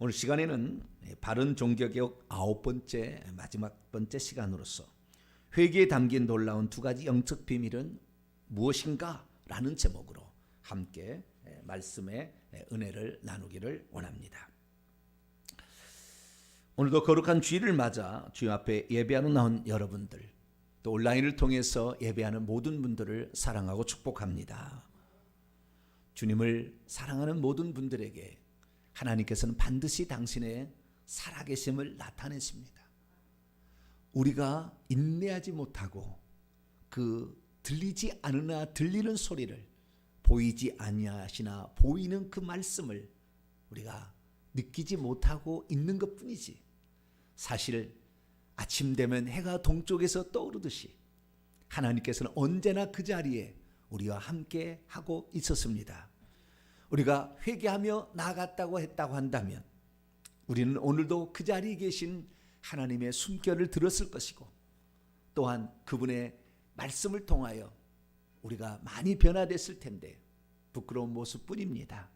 오늘 시간에는 바른 종교개혁 9번째 마지막 번째 시간으로서 회개에 담긴 놀라운 두 가지 영적 비밀은 무엇인가? 라는 제목으로 함께 말씀의 은혜를 나누기를 원합니다. 오늘도 거룩한 주일을 맞아 주님 앞에 예배하러 나온 여러분들, 또 온라인을 통해서 예배하는 모든 분들을 사랑하고 축복합니다. 주님을 사랑하는 모든 분들에게 하나님께서는 반드시 당신의 살아계심을 나타내십니다. 우리가 인내하지 못하고 그 들리지 않으나 들리는 소리를 보이지 아니하시나 보이는 그 말씀을 우리가 느끼지 못하고 있는 것뿐이지, 사실 아침 되면 해가 동쪽에서 떠오르듯이 하나님께서는 언제나 그 자리에 우리와 함께 하고 있었습니다. 우리가 회개하며 나아갔다고 했다고 한다면 우리는 오늘도 그 자리에 계신 하나님의 숨결을 들었을 것이고, 또한 그분의 말씀을 통하여 우리가 많이 변화됐을 텐데 부끄러운 모습뿐입니다.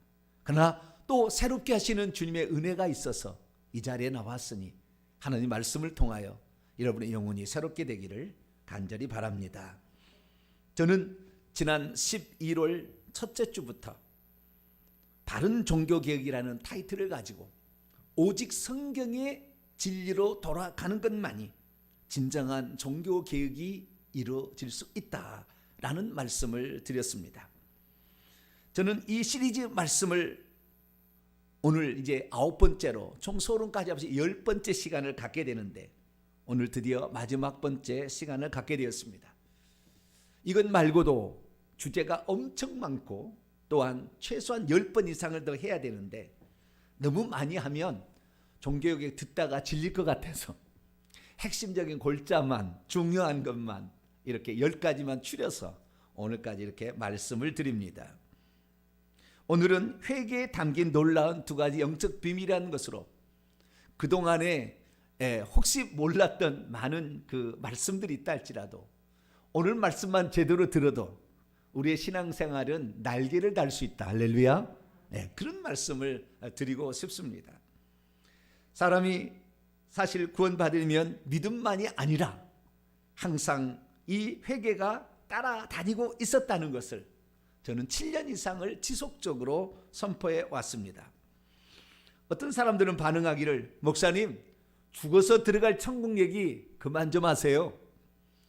그러나 또 새롭게 하시는 주님의 은혜가 있어서 이 자리에 나왔으니 하나님 말씀을 통하여 여러분의 영혼이 새롭게 되기를 간절히 바랍니다. 저는 지난 11월 첫째 주부터 바른 종교개혁이라는 타이틀을 가지고 오직 성경의 진리로 돌아가는 것만이 진정한 종교개혁이 이루어질 수 있다라는 말씀을 드렸습니다. 저는 이 시리즈 말씀을 오늘 이제 9번째로 총 소론까지 합해서 10번째 시간을 갖게 되는데, 오늘 드디어 마지막 번째 시간을 갖게 되었습니다. 이것 말고도 주제가 엄청 많고 또한 최소한 10번 이상을 더 해야 되는데, 너무 많이 하면 종교개혁 듣다가 질릴 것 같아서 핵심적인 골자만, 중요한 것만 이렇게 10가지만 추려서 오늘까지 이렇게 말씀을 드립니다. 오늘은 회개에 담긴 놀라운 두 가지 영적 비밀이라는 것으로 그동안에 혹시 몰랐던 많은 그 말씀들이 있다 할지라도 오늘 말씀만 제대로 들어도 우리의 신앙생활은 날개를 달 수 있다. 할렐루야. 그런 말씀을 드리고 싶습니다. 사람이 사실 구원받으면 믿음만이 아니라 항상 이 회개가 따라다니고 있었다는 것을 저는 7년 이상을 지속적으로 선포해 왔습니다. 어떤 사람들은 반응하기를, 목사님 죽어서 들어갈 천국 얘기 그만 좀 하세요.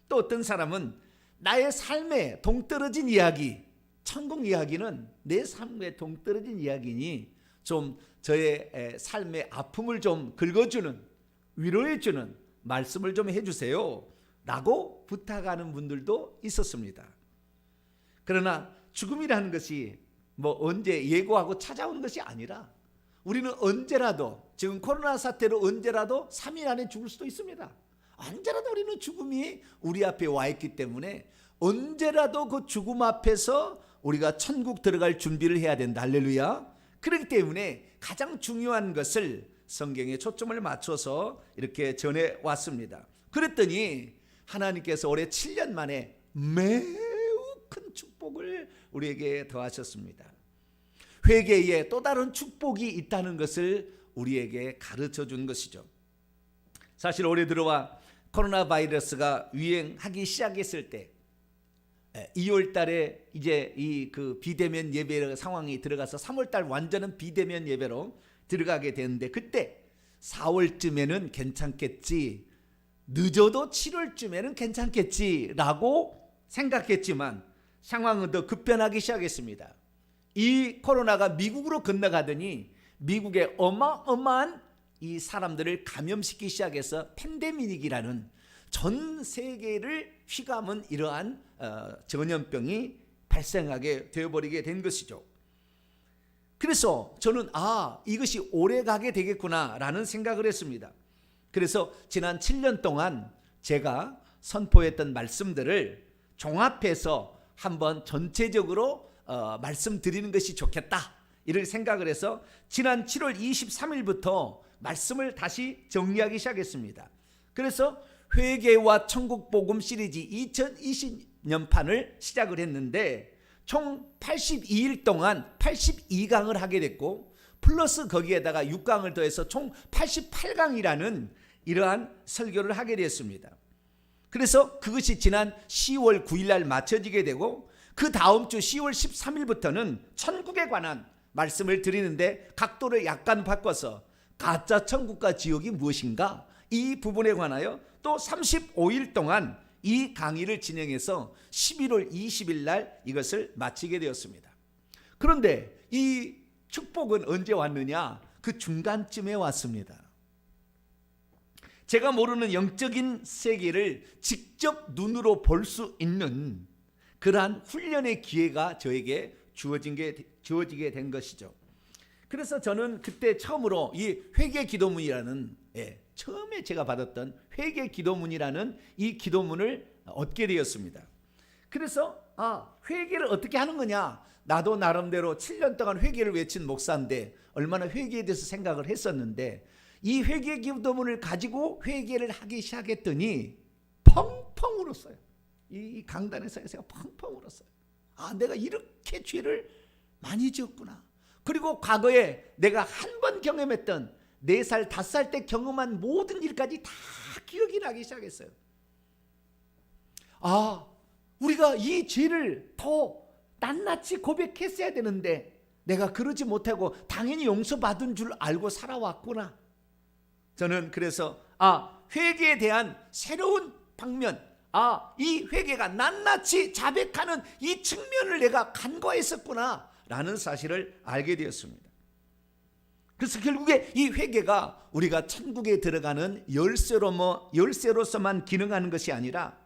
또 어떤 사람은 나의 삶에 동떨어진 이야기, 천국 이야기는 내 삶에 동떨어진 이야기니 좀 저의 삶의 아픔을 좀 긁어주는, 위로해주는 말씀을 좀 해주세요 라고 부탁하는 분들도 있었습니다. 그러나 죽음이라는 것이 뭐 언제 예고하고 찾아오는 것이 아니라 우리는 언제라도, 지금 코로나 사태로 언제라도 3일 안에 죽을 수도 있습니다. 언제라도 우리는 죽음이 우리 앞에 와 있기 때문에 언제라도 그 죽음 앞에서 우리가 천국 들어갈 준비를 해야 된다. 할렐루야. 그렇기 때문에 가장 중요한 것을 성경에 초점을 맞춰서 이렇게 전해 왔습니다. 그랬더니 하나님께서 올해 7년 만에 매우 큰 축복을 우리에게 더하셨습니다. 회개에 또 다른 축복이 있다는 것을 우리에게 가르쳐 준 것이죠. 사실 올해 들어와 코로나 바이러스가 유행하기 시작했을 때 2월 달에 이제 이 그 비대면 예배 상황이 들어가서 3월 달 완전한 비대면 예배로 들어가게 되는데, 그때 4월쯤에는 괜찮겠지, 늦어도 7월쯤에는 괜찮겠지라고 생각했지만 상황은 더 급변하기 시작했습니다. 이 코로나가 미국으로 건너가더니 미국의 어마어마한 이 사람들을 감염시키기 시작해서 팬데믹이라는 전 세계를 휘감은 이러한 전염병이 발생하게 되어버리게 된 것이죠. 그래서 저는 이것이 오래 가게 되겠구나 라는 생각을 했습니다. 그래서 지난 7년 동안 제가 선포했던 말씀들을 종합해서 한번 전체적으로 말씀드리는 것이 좋겠다 이렇게 생각을 해서 지난 7월 23일부터 말씀을 다시 정리하기 시작했습니다. 그래서 회개와 천국복음 시리즈 2020년판을 시작을 했는데 총 82일 동안 82강을 하게 됐고, 플러스 거기에다가 6강을 더해서 총 88강이라는 이러한 설교를 하게 되었습니다. 그래서 그것이 지난 10월 9일 날 마쳐지게 되고 그 다음 주 10월 13일부터는 천국에 관한 말씀을 드리는데 각도를 약간 바꿔서 가짜 천국과 지옥이 무엇인가 이 부분에 관하여 또 35일 동안 이 강의를 진행해서 11월 20일 날 이것을 마치게 되었습니다. 그런데 이 축복은 언제 왔느냐? 그 중간쯤에 왔습니다. 제가 모르는 영적인 세계를 직접 눈으로 볼 수 있는 그러한 훈련의 기회가 저에게 주어지게 된 것이죠. 그래서 저는 그때 처음으로 이 회개 기도문이라는 처음에 제가 받았던 회개 기도문이라는 이 기도문을 얻게 되었습니다. 그래서 회개를 어떻게 하는 거냐? 나도 나름대로 7년 동안 회개를 외친 목사인데 얼마나 회개에 대해서 생각을 했었는데 이 회개 기도문을 가지고 회개를 하기 시작했더니 펑펑 울었어요. 이 강단에서 제가 펑펑 울었어요. 내가 이렇게 죄를 많이 지었구나. 그리고 과거에 내가 한 번 경험했던 4살, 5살 때 경험한 모든 일까지 다 기억이 나기 시작했어요. 우리가 이 죄를 더 낱낱이 고백했어야 되는데 내가 그러지 못하고 당연히 용서받은 줄 알고 살아왔구나. 저는 그래서 회개에 대한 새로운 방면, 이 회개가 낱낱이 자백하는 이 측면을 내가 간과했었구나 라는 사실을 알게 되었습니다. 그래서 결국에 이 회개가 우리가 천국에 들어가는 열쇠로서만 기능하는 것이 아니라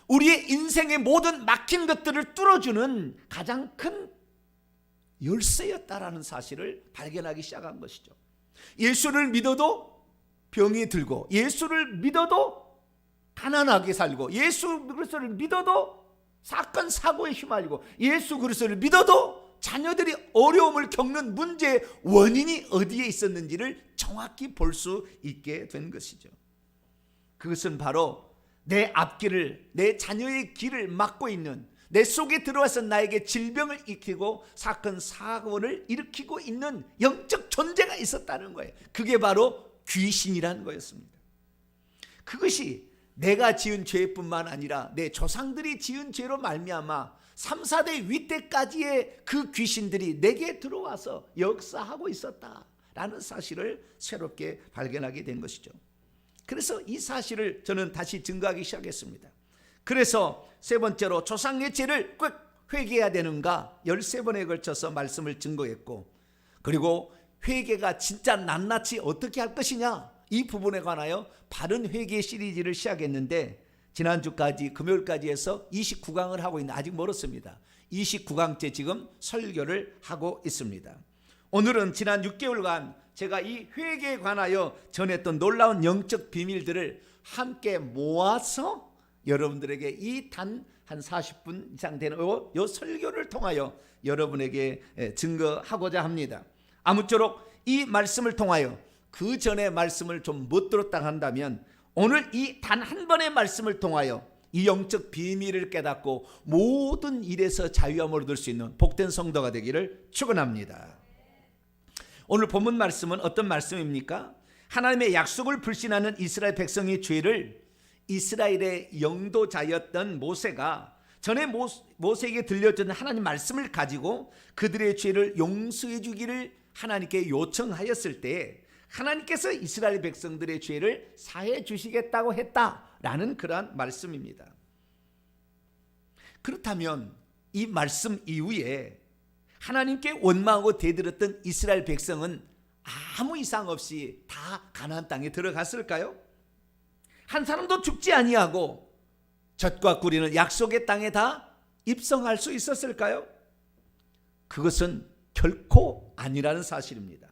우리의 인생의 모든 막힌 것들을 뚫어주는 가장 큰 열쇠였다라는 사실을 발견하기 시작한 것이죠. 예수를 믿어도 병이 들고, 예수를 믿어도 가난하게 살고, 예수 그리스도를 믿어도 사건 사고에 휘말리고, 예수 그리스도를 믿어도 자녀들이 어려움을 겪는 문제의 원인이 어디에 있었는지를 정확히 볼 수 있게 된 것이죠. 그것은 바로 내 앞길을, 내 자녀의 길을 막고 있는, 내 속에 들어와서 나에게 질병을 일으키고 사건 사고를 일으키고 있는 영적 존재가 있었다는 거예요. 그게 바로 귀신이라는 거였습니다. 그것이 내가 지은 죄뿐만 아니라 내 조상들이 지은 죄로 말미암아 3, 4대 윗대까지의 그 귀신들이 내게 들어와서 역사하고 있었다라는 사실을 새롭게 발견하게 된 것이죠. 그래서 이 사실을 저는 다시 증거하기 시작했습니다. 그래서 세 번째로 조상의 죄를 꼭 회개해야 되는가 13번에 걸쳐서 말씀을 증거했고, 그리고 회개가 진짜 낱낱이 어떻게 할 것이냐 이 부분에 관하여 바른 회개 시리즈를 시작했는데 지난주까지 금요일까지 해서 29강을 하고 있는, 아직 멀었습니다. 29강째 지금 설교를 하고 있습니다. 오늘은 지난 6개월간 제가 이 회개에 관하여 전했던 놀라운 영적 비밀들을 함께 모아서 여러분들에게 이 단 한 40분 이상 되는 이 설교를 통하여 여러분에게 증거하고자 합니다. 아무쪼록 이 말씀을 통하여 그 전에 말씀을 좀 못 들었다 한다면 오늘 이 단 한 번의 말씀을 통하여 이 영적 비밀을 깨닫고 모든 일에서 자유함을 얻을 수 있는 복된 성도가 되기를 축원합니다. 오늘 본문 말씀은 어떤 말씀입니까? 하나님의 약속을 불신하는 이스라엘 백성의 죄를 이스라엘의 영도자였던 모세가 전에 모세에게 들려준 하나님 말씀을 가지고 그들의 죄를 용서해 주기를 하나님께 요청하였을 때 하나님께서 이스라엘 백성들의 죄를 사해 주시겠다고 했다라는 그러한 말씀입니다. 그렇다면 이 말씀 이후에 하나님께 원망하고 대들었던 이스라엘 백성은 아무 이상 없이 다 가나안 땅에 들어갔을까요? 한 사람도 죽지 아니하고 젖과 꿀이는 약속의 땅에 다 입성할 수 있었을까요? 그것은 결코 아니라는 사실입니다.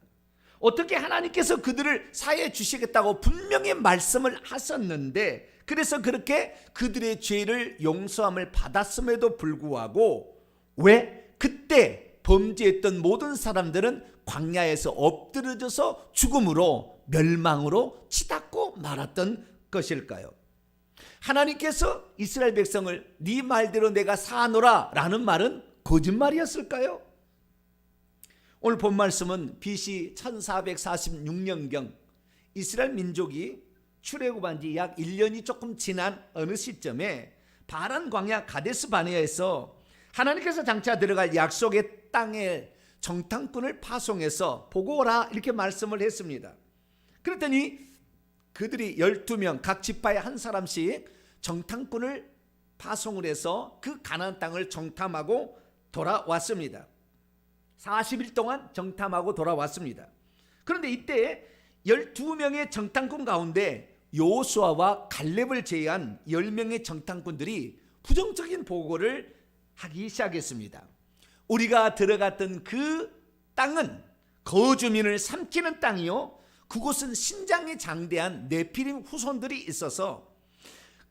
어떻게 하나님께서 그들을 사해 주시겠다고 분명히 말씀을 하셨는데, 그래서 그렇게 그들의 죄를 용서함을 받았음에도 불구하고 왜 그때 범죄했던 모든 사람들은 광야에서 엎드려져서 죽음으로 멸망으로 치닫고 말았던 것일까요? 하나님께서 이스라엘 백성을 네 말대로 내가 사노라 라는 말은 거짓말이었을까요? 오늘 본 말씀은 BC 1446년경 이스라엘 민족이 출애굽한 지 약 1년이 조금 지난 어느 시점에 바란 광야 가데스 바네아에서 하나님께서 장차 들어갈 약속의 땅에 정탐꾼을 파송해서 보고 오라 이렇게 말씀을 했습니다. 그랬더니 그들이 12명 각 지파에 한 사람씩 정탐꾼을 파송을 해서 그 가나안 땅을 정탐하고 돌아왔습니다. 40일 동안 정탐하고 돌아왔습니다. 그런데 이때 12명의 정탐꾼 가운데 여호수아와 갈렙을 제외한 10명의 정탐꾼들이 부정적인 보고를 하기 시작했습니다. 우리가 들어갔던 그 땅은 거주민을 삼키는 땅이요, 그곳은 신장이 장대한 네피림 후손들이 있어서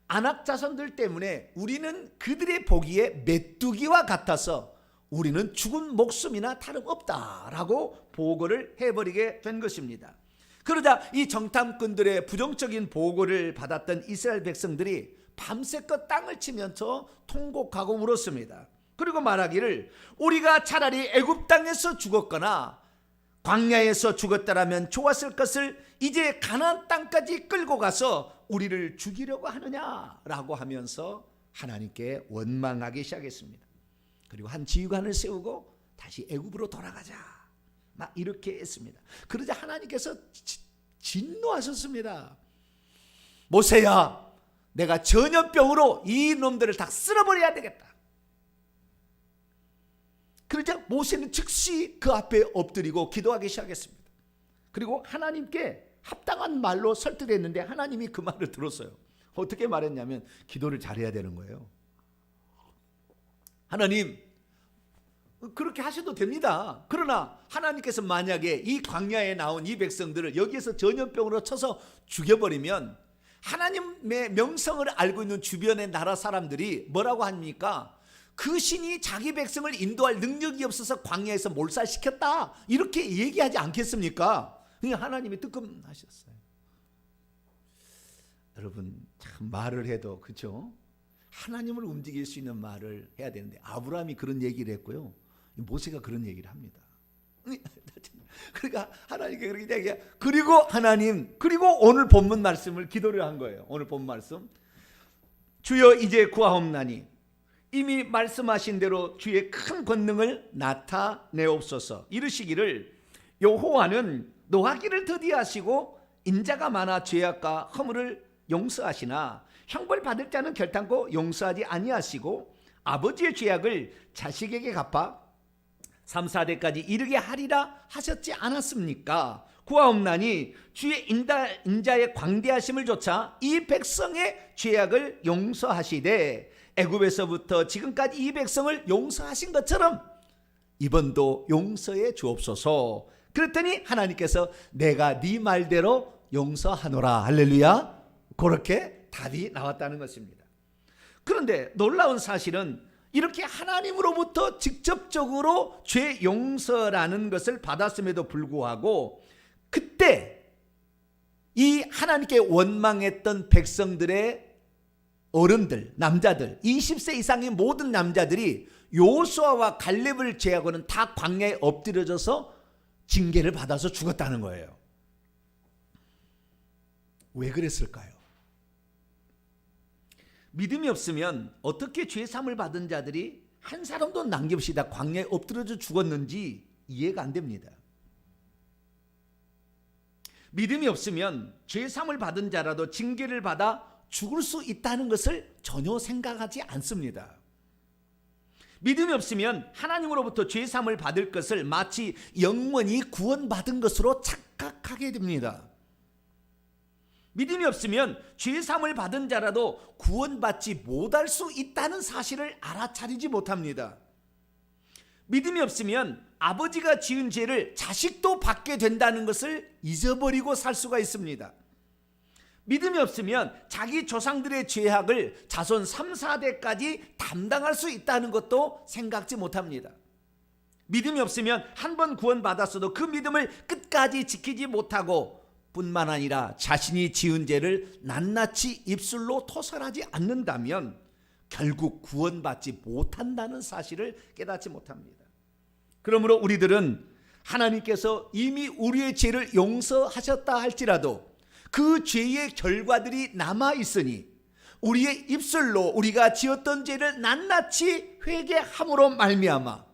아낙 자손들 때문에 우리는 그들의 보기에 메뚜기와 같아서 우리는 죽은 목숨이나 다름없다라고 보고를 해버리게 된 것입니다. 그러자 이 정탐꾼들의 부정적인 보고를 받았던 이스라엘 백성들이 밤새껏 땅을 치면서 통곡하고 울었습니다. 그리고 말하기를 우리가 차라리 애굽 땅에서 죽었거나 광야에서 죽었다라면 좋았을 것을 이제 가나안 땅까지 끌고 가서 우리를 죽이려고 하느냐라고 하면서 하나님께 원망하기 시작했습니다. 그리고 한 지휘관을 세우고 다시 애굽으로 돌아가자 막 이렇게 했습니다. 그러자 하나님께서 진노하셨습니다. 모세야, 내가 전염병으로 이 놈들을 다 쓸어버려야 되겠다. 그러자 모세는 즉시 그 앞에 엎드리고 기도하기 시작했습니다. 그리고 하나님께 합당한 말로 설득했는데 하나님이 그 말을 들었어요. 어떻게 말했냐면 기도를 잘해야 되는 거예요. 하나님, 그렇게 하셔도 됩니다. 그러나 하나님께서 만약에 이 광야에 나온 이 백성들을 여기에서 전염병으로 쳐서 죽여버리면 하나님의 명성을 알고 있는 주변의 나라 사람들이 뭐라고 합니까? 그 신이 자기 백성을 인도할 능력이 없어서 광야에서 몰살시켰다 이렇게 얘기하지 않겠습니까? 하나님이 뜨끔하셨어요. 여러분, 참 말을 해도 그렇죠? 하나님을 움직일 수 있는 말을 해야 되는데 아브라함이 그런 얘기를 했고요, 모세가 그런 얘기를 합니다. 그러니까 하나님께 그렇게 얘기해요. 그리고 하나님, 그리고 오늘 본문 말씀을 기도를 한 거예요. 오늘 본문 말씀, 주여 이제 구하옵나니 이미 말씀하신 대로 주의 큰 권능을 나타내옵소서. 이르시기를 여호와는 노하기를 더디하시고 인자가 많아 죄악과 허물을 용서하시나 형벌 받을 자는 결단코 용서하지 아니하시고 아버지의 죄악을 자식에게 갚아 3, 4대까지 이르게 하리라 하셨지 않았습니까? 구하옵나니 주의 인자의 광대하심을 조차 이 백성의 죄악을 용서하시되 애굽에서부터 지금까지 이 백성을 용서하신 것처럼 이번도 용서해 주옵소서. 그랬더니 하나님께서 내가 네 말대로 용서하노라. 할렐루야. 그렇게 답이 나왔다는 것입니다. 그런데 놀라운 사실은 이렇게 하나님으로부터 직접적으로 죄 용서라는 것을 받았음에도 불구하고 그때 이 하나님께 원망했던 백성들의 어른들, 남자들, 20세 이상의 모든 남자들이 여호수아와 갈렙을 제하고는 다 광야에 엎드려져서 징계를 받아서 죽었다는 거예요. 왜 그랬을까요? 믿음이 없으면 어떻게 죄 사함을 받은 자들이 한 사람도 남김없이 다 광야에 엎드려져 죽었는지 이해가 안 됩니다. 믿음이 없으면 죄 사함을 받은 자라도 징계를 받아 죽을 수 있다는 것을 전혀 생각하지 않습니다. 믿음이 없으면 하나님으로부터 죄 사함을 받을 것을 마치 영원히 구원받은 것으로 착각하게 됩니다. 믿음이 없으면 죄 사함을 받은 자라도 구원받지 못할 수 있다는 사실을 알아차리지 못합니다. 믿음이 없으면 아버지가 지은 죄를 자식도 받게 된다는 것을 잊어버리고 살 수가 있습니다. 믿음이 없으면 자기 조상들의 죄악을 자손 3, 4대까지 담당할 수 있다는 것도 생각지 못합니다. 믿음이 없으면 한 번 구원받았어도 그 믿음을 끝까지 지키지 못하고 뿐만 아니라 자신이 지은 죄를 낱낱이 입술로 토설하지 않는다면 결국 구원받지 못한다는 사실을 깨닫지 못합니다. 그러므로 우리들은 하나님께서 이미 우리의 죄를 용서하셨다 할지라도 그 죄의 결과들이 남아 있으니 우리의 입술로 우리가 지었던 죄를 낱낱이 회개함으로 말미암아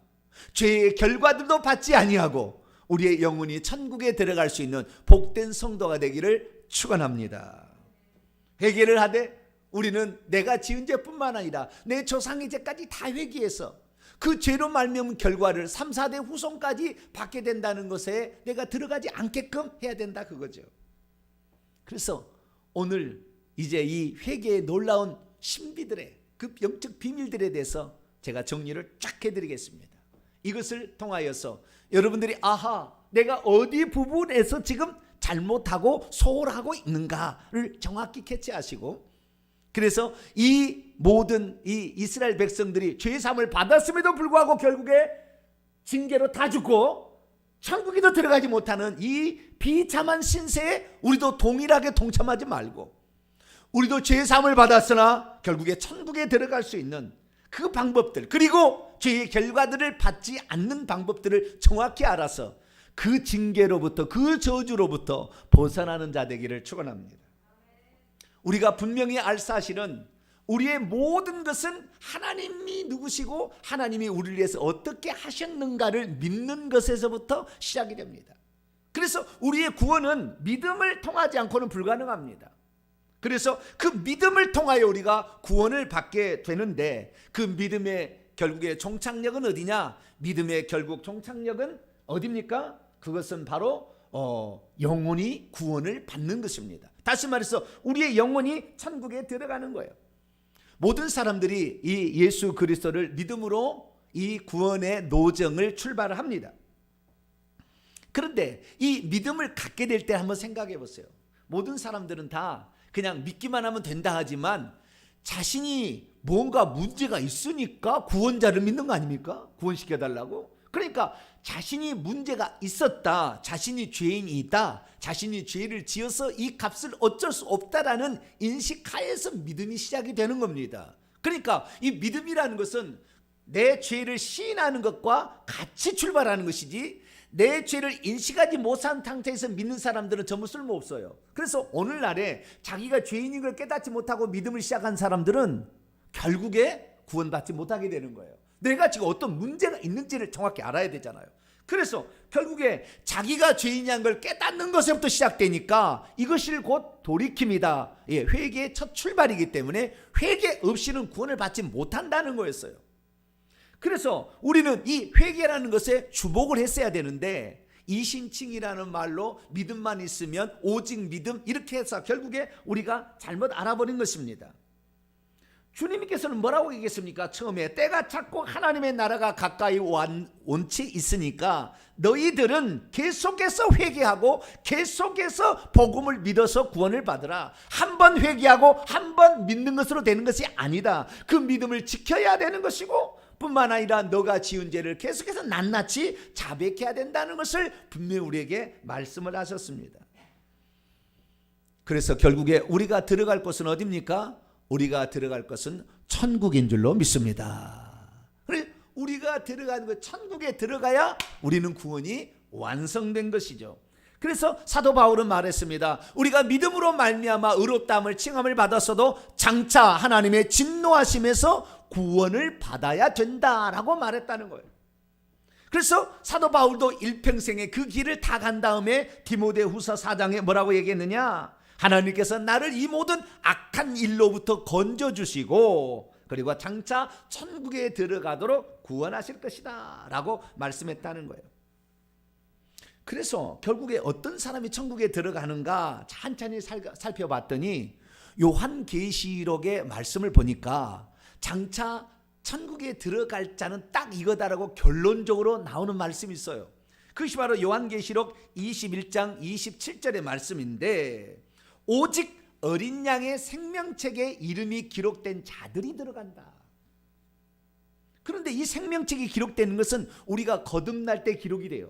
죄의 결과들도 받지 아니하고 우리의 영혼이 천국에 들어갈 수 있는 복된 성도가 되기를 축원합니다. 회개를 하되 우리는 내가 지은 죄뿐만 아니라 내 조상의 죄까지 다 회개해서 그 죄로 말미암은 결과를 3, 4대 후손까지 받게 된다는 것에 내가 들어가지 않게끔 해야 된다 그거죠. 그래서 오늘 이제 이 회개의 놀라운 신비들의 그 영적 비밀들에 대해서 제가 정리를 쫙 해드리겠습니다. 이것을 통하여서 여러분들이 아하, 내가 어디 부분에서 지금 잘못하고 소홀하고 있는가를 정확히 캐치하시고, 그래서 이 모든 이 이스라엘 백성들이 죄사함을 받았음에도 불구하고 결국에 징계로 다 죽고 천국에도 들어가지 못하는 이 비참한 신세에 우리도 동일하게 동참하지 말고, 우리도 죄사함을 받았으나 결국에 천국에 들어갈 수 있는 그 방법들, 그리고 죄의 결과들을 받지 않는 방법들을 정확히 알아서 그 징계로부터, 그 저주로부터 벗어나는 자 되기를 축원합니다. 우리가 분명히 알 사실은 우리의 모든 것은 하나님이 누구시고 하나님이 우리를 위해서 어떻게 하셨는가를 믿는 것에서부터 시작이 됩니다. 그래서 우리의 구원은 믿음을 통하지 않고는 불가능합니다. 그래서 그 믿음을 통하여 우리가 구원을 받게 되는데, 그 믿음의 결국의 종착역은 어디냐? 믿음의 결국 종착역은 어디입니까? 그것은 바로 영혼이 구원을 받는 것입니다. 다시 말해서 우리의 영혼이 천국에 들어가는 거예요. 모든 사람들이 이 예수 그리스도를 믿음으로 이 구원의 노정을 출발을 합니다. 그런데 이 믿음을 갖게 될 때 한번 생각해 보세요. 모든 사람들은 다 그냥 믿기만 하면 된다 하지만 자신이 뭔가 문제가 있으니까 구원자를 믿는 거 아닙니까? 구원시켜달라고. 그러니까 자신이 문제가 있었다, 자신이 죄인이다, 자신이 죄를 지어서 이 값을 어쩔 수 없다라는 인식하에서 믿음이 시작이 되는 겁니다. 그러니까 이 믿음이라는 것은 내 죄를 시인하는 것과 같이 출발하는 것이지, 내 죄를 인식하지 못한 상태에서 믿는 사람들은 전부 쓸모없어요. 그래서 오늘날에 자기가 죄인인 걸 깨닫지 못하고 믿음을 시작한 사람들은 결국에 구원받지 못하게 되는 거예요. 내가 지금 어떤 문제가 있는지를 정확히 알아야 되잖아요. 그래서 결국에 자기가 죄인이라는 걸 깨닫는 것에부터 시작되니까 이것이 곧 돌이킴이다. 회개의 첫 출발이기 때문에 회개 없이는 구원을 받지 못한다는 거였어요. 그래서 우리는 이 회개라는 것에 주목을 했어야 되는데, 이신칭이라는 말로 믿음만 있으면 오직 믿음, 이렇게 해서 결국에 우리가 잘못 알아버린 것입니다. 주님께서는 뭐라고 얘기했습니까? 처음에 때가 찼고 하나님의 나라가 가까이 온치 있으니까 너희들은 계속해서 회개하고 계속해서 복음을 믿어서 구원을 받으라. 한 번 회개하고 한 번 믿는 것으로 되는 것이 아니다. 그 믿음을 지켜야 되는 것이고, 뿐만 아니라 너가 지은 죄를 계속해서 낱낱이 자백해야 된다는 것을 분명히 우리에게 말씀을 하셨습니다. 그래서 결국에 우리가 들어갈 곳은 어디입니까? 우리가 들어갈 것은 천국인 줄로 믿습니다. 우리가 들어가는 것, 천국에 들어가야 우리는 구원이 완성된 것이죠. 그래서 사도 바울은 말했습니다. 우리가 믿음으로 말미암아 의롭다함을 칭함을 받았어도 장차 하나님의 진노하심에서 구원을 받아야 된다라고 말했다는 거예요. 그래서 사도 바울도 일평생에 그 길을 다 간 다음에 디모데후서 4장에 뭐라고 얘기했느냐? 하나님께서 나를 이 모든 악한 일로부터 건져주시고 그리고 장차 천국에 들어가도록 구원하실 것이다 라고 말씀했다는 거예요. 그래서 결국에 어떤 사람이 천국에 들어가는가 찬찬히 살펴봤더니 요한계시록의 말씀을 보니까 장차 천국에 들어갈 자는 딱 이거다라고 결론적으로 나오는 말씀이 있어요. 그것이 바로 요한계시록 21장 27절의 말씀인데, 오직 어린 양의 생명책에 이름이 기록된 자들이 들어간다. 그런데 이 생명책이 기록되는 것은 우리가 거듭날 때 기록이 돼요.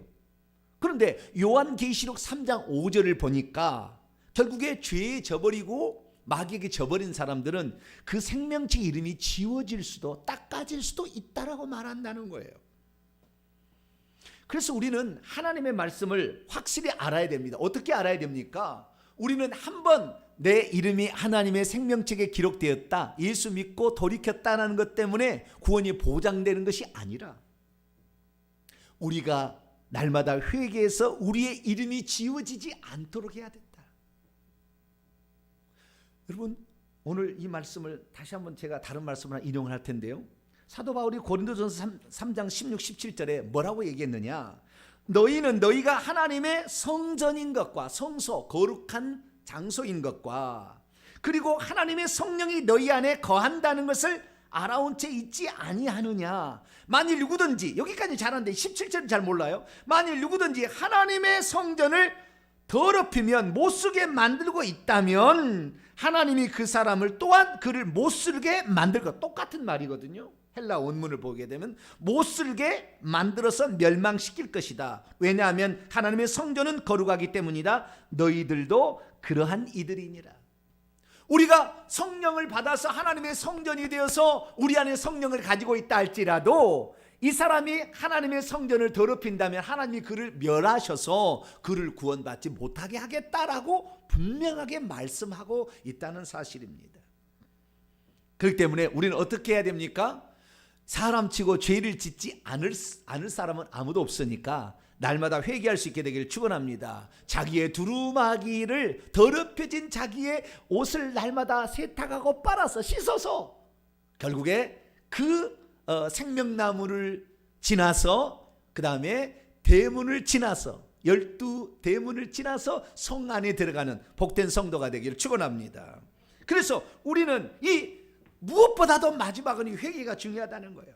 그런데 요한계시록 3장 5절을 보니까 결국에 죄에 져버리고 마귀에게 져버린 사람들은 그 생명책 이름이 지워질 수도 닦아질 수도 있다라고 말한다는 거예요. 그래서 우리는 하나님의 말씀을 확실히 알아야 됩니다. 어떻게 알아야 됩니까? 우리는 한번 내 이름이 하나님의 생명책에 기록되었다, 예수 믿고 돌이켰다는 것 때문에 구원이 보장되는 것이 아니라 우리가 날마다 회개해서 우리의 이름이 지워지지 않도록 해야 된다. 여러분, 오늘 이 말씀을 다시 한번 제가 다른 말씀을 인용을 할 텐데요. 사도 바울이 고린도전서 3장 16, 17절에 뭐라고 얘기했느냐? 너희는 너희가 하나님의 성전인 것과 성소, 거룩한 장소인 것과 그리고 하나님의 성령이 너희 안에 거한다는 것을 알아온 채 있지 아니하느냐. 만일 누구든지, 여기까지 잘하는데 17절은 잘 몰라요. 만일 누구든지 하나님의 성전을 더럽히면 못쓰게 만들고 있다면 하나님이 그 사람을 또한 그를 못쓰게 만들 것. 똑같은 말이거든요. 헬라 원문을 보게 되면 못쓰게 만들어서 멸망시킬 것이다. 왜냐하면 하나님의 성전은 거룩하기 때문이다. 너희들도 그러한 이들이니라. 우리가 성령을 받아서 하나님의 성전이 되어서 우리 안에 성령을 가지고 있다 할지라도 이 사람이 하나님의 성전을 더럽힌다면 하나님이 그를 멸하셔서 그를 구원받지 못하게 하겠다라고 분명하게 말씀하고 있다는 사실입니다. 그렇기 때문에 우리는 어떻게 해야 됩니까? 사람치고 죄를 짓지 않을 사람은 아무도 없으니까 날마다 회개할 수 있게 되기를 축원합니다. 자기의 두루마기를, 더럽혀진 자기의 옷을 날마다 세탁하고 빨아서 씻어서 결국에 그 생명나무를 지나서 그 다음에 대문을 지나서 12대문을 지나서 성 안에 들어가는 복된 성도가 되기를 축원합니다. 그래서 우리는 이 무엇보다도 마지막은 이 회개가 중요하다는 거예요.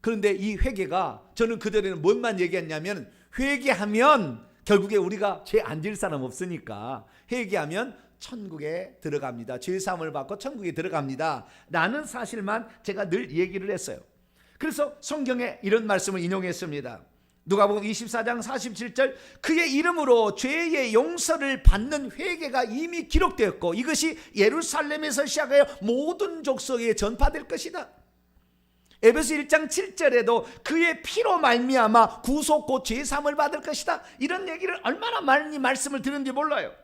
그런데 이 회개가, 저는 그전에는 뭔만 얘기했냐면 회개하면 결국에 우리가 죄 안 지을 사람 없으니까 회개하면 천국에 들어갑니다. 죄 사함을 받고 천국에 들어갑니다 라는 사실만 제가 늘 얘기를 했어요. 그래서 성경에 이런 말씀을 인용했습니다. 누가복음 24장 47절, 그의 이름으로 죄의 용서를 받는 회개가 이미 기록되었고 이것이 예루살렘에서 시작하여 모든 족속에 전파될 것이다. 에베소 1장 7절에도 그의 피로 말미암아 구속 곧 죄사함을 받을 것이다. 이런 얘기를 얼마나 많이 말씀을 드렸는지 몰라요.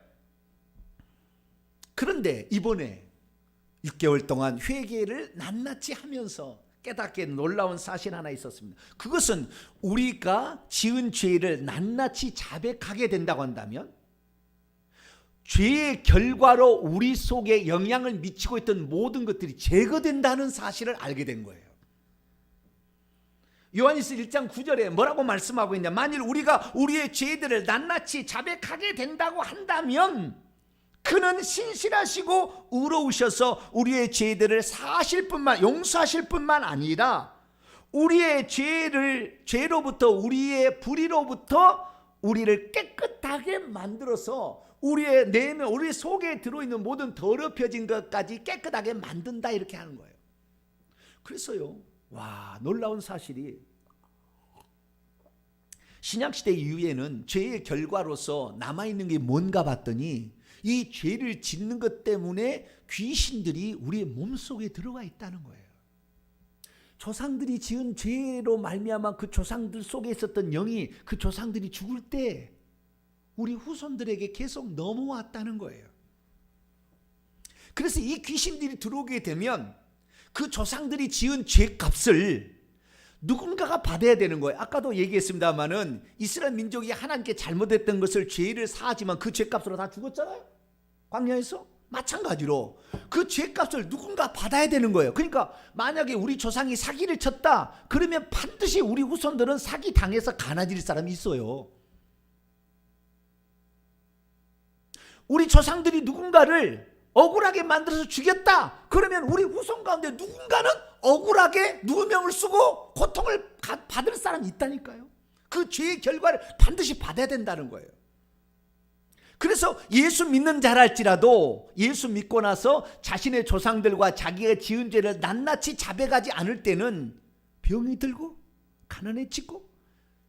그런데 이번에 6개월 동안 회개를 낱낱이 하면서 깨닫게 놀라운 사실 하나 있었습니다. 그것은 우리가 지은 죄를 낱낱이 자백하게 된다고 한다면 죄의 결과로 우리 속에 영향을 미치고 있던 모든 것들이 제거된다는 사실을 알게 된 거예요. 요한일서 1장 9절에 뭐라고 말씀하고 있냐? 만일 우리가 우리의 죄들을 낱낱이 자백하게 된다고 한다면 그는 신실하시고 의로우셔서 우리의 죄들을 용서하실 뿐만 아니라 우리의 죄로부터, 우리의 불의로부터 우리를 깨끗하게 만들어서 우리의 내면, 우리 속에 들어있는 모든 더럽혀진 것까지 깨끗하게 만든다, 이렇게 하는 거예요. 그래서요, 와, 놀라운 사실이 신약시대 이후에는 죄의 결과로서 남아있는 게 뭔가 봤더니 이 죄를 짓는 것 때문에 귀신들이 우리의 몸속에 들어가 있다는 거예요. 조상들이 지은 죄로 말미암아 그 조상들 속에 있었던 영이 그 조상들이 죽을 때 우리 후손들에게 계속 넘어왔다는 거예요. 그래서 이 귀신들이 들어오게 되면 그 조상들이 지은 죄값을 누군가가 받아야 되는 거예요. 아까도 얘기했습니다마는 이스라엘 민족이 하나님께 잘못했던 것을 죄를 사하지만 그 죄값으로 다 죽었잖아요. 광야에서. 마찬가지로 그 죄값을 누군가 받아야 되는 거예요. 그러니까 만약에 우리 조상이 사기를 쳤다 그러면 반드시 우리 후손들은 사기 당해서 가난해질 사람이 있어요. 우리 조상들이 누군가를 억울하게 만들어서 죽였다 그러면 우리 후손 가운데 누군가는 억울하게 누명을 쓰고 고통을 받을 사람이 있다니까요. 그 죄의 결과를 반드시 받아야 된다는 거예요. 그래서 예수 믿는 자랄지라도 예수 믿고 나서 자신의 조상들과 자기가 지은 죄를 낱낱이 자백하지 않을 때는 병이 들고 가난해지고